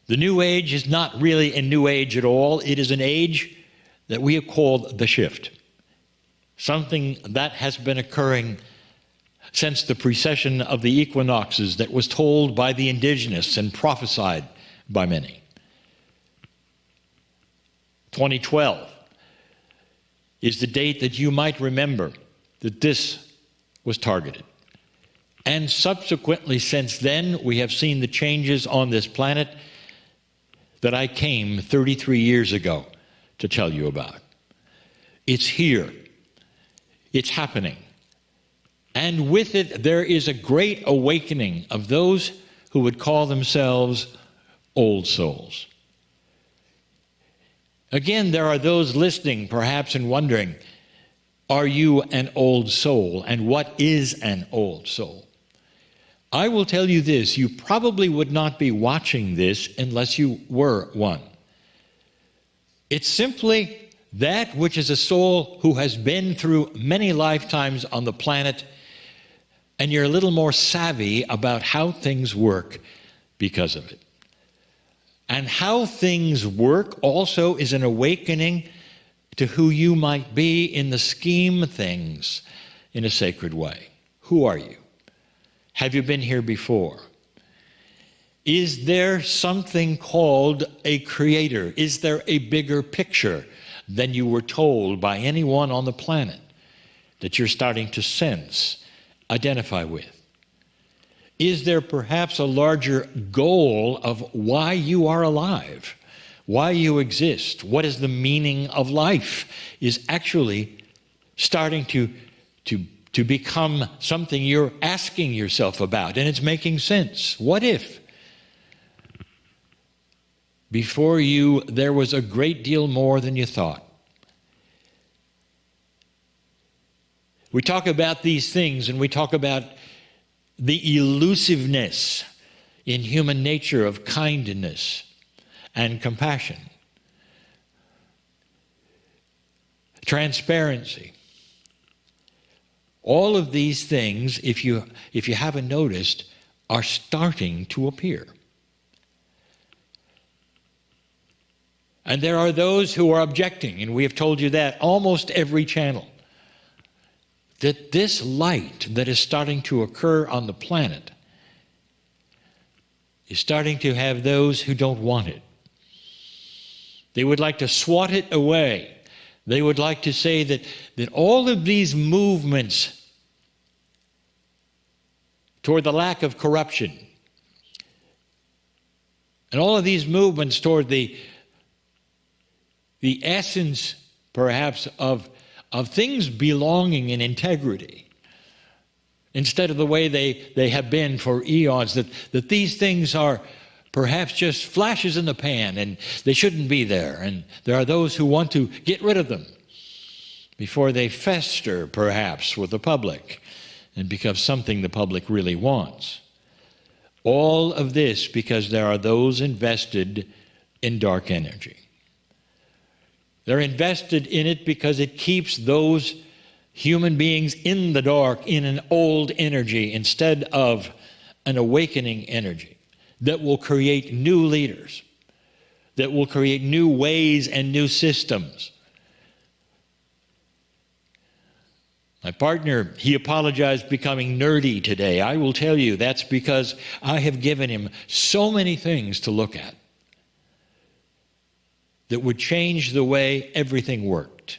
The New Age is not really a New Age at all. It is an age that we have called the shift. Something that has been occurring since the precession of the equinoxes that was told by the indigenous and prophesied by many. 2012 is the date that you might remember that this was targeted. And subsequently, since then, we have seen the changes on this planet that I came 33 years ago to tell you about. It's here. It's happening. And with it, there is a great awakening of those who would call themselves old souls. Again, there are those listening, perhaps, and wondering, are you an old soul? And what is an old soul? I will tell you this, you probably would not be watching this unless you were one. It's simply that which is a soul who has been through many lifetimes on the planet, and you're a little more savvy about how things work because of it. And how things work also is an awakening to who you might be in the scheme of things in a sacred way. Who are you? Have you been here before? Is there something called a creator? Is there a bigger picture than you were told by anyone on the planet that you're starting to sense, identify with? Is there perhaps a larger goal of why you are alive, why you exist, what is the meaning of life, is actually starting to become something you're asking yourself about, and it's making sense. What if before you there was a great deal more than you thought? We talk about these things, and we talk about the elusiveness in human nature of kindness and compassion, transparency. All of these things, if you haven't noticed, are starting to appear. And there are those who are objecting, and we have told you that almost every channel, that this light that is starting to occur on the planet is starting to have those who don't want it. They would like to swat it away. They would like to say that all of these movements toward the lack of corruption, and all of these movements toward the essence, perhaps, of things belonging in integrity, instead of the way they have been for eons, that these things are perhaps just flashes in the pan and they shouldn't be there. And there are those who want to get rid of them before they fester, perhaps, with the public and become something the public really wants. All of this because there are those invested in dark energy. They're invested in it because it keeps those human beings in the dark, in an old energy, instead of an awakening energy that will create new leaders, that will create new ways and new systems. My partner, he apologized becoming nerdy today. I will tell you that's because I have given him so many things to look at that would change the way everything worked.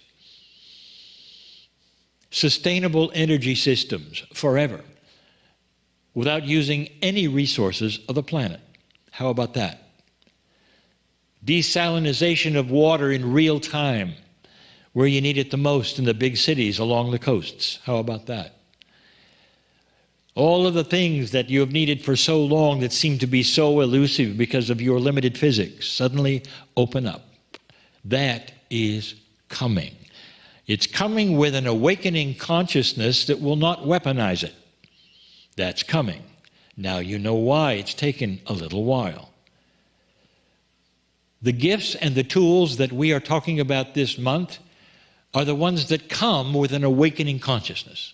Sustainable energy systems forever without using any resources of the planet. How about that? Desalination of water in real time where you need it the most in the big cities along the coasts. How about that? All of the things that you have needed for so long that seem to be so elusive because of your limited physics suddenly open up. That is coming. It's coming with an awakening consciousness that will not weaponize it. That's coming. Now you know why it's taken a little while. The gifts and the tools that we are talking about this month are the ones that come with an awakening consciousness.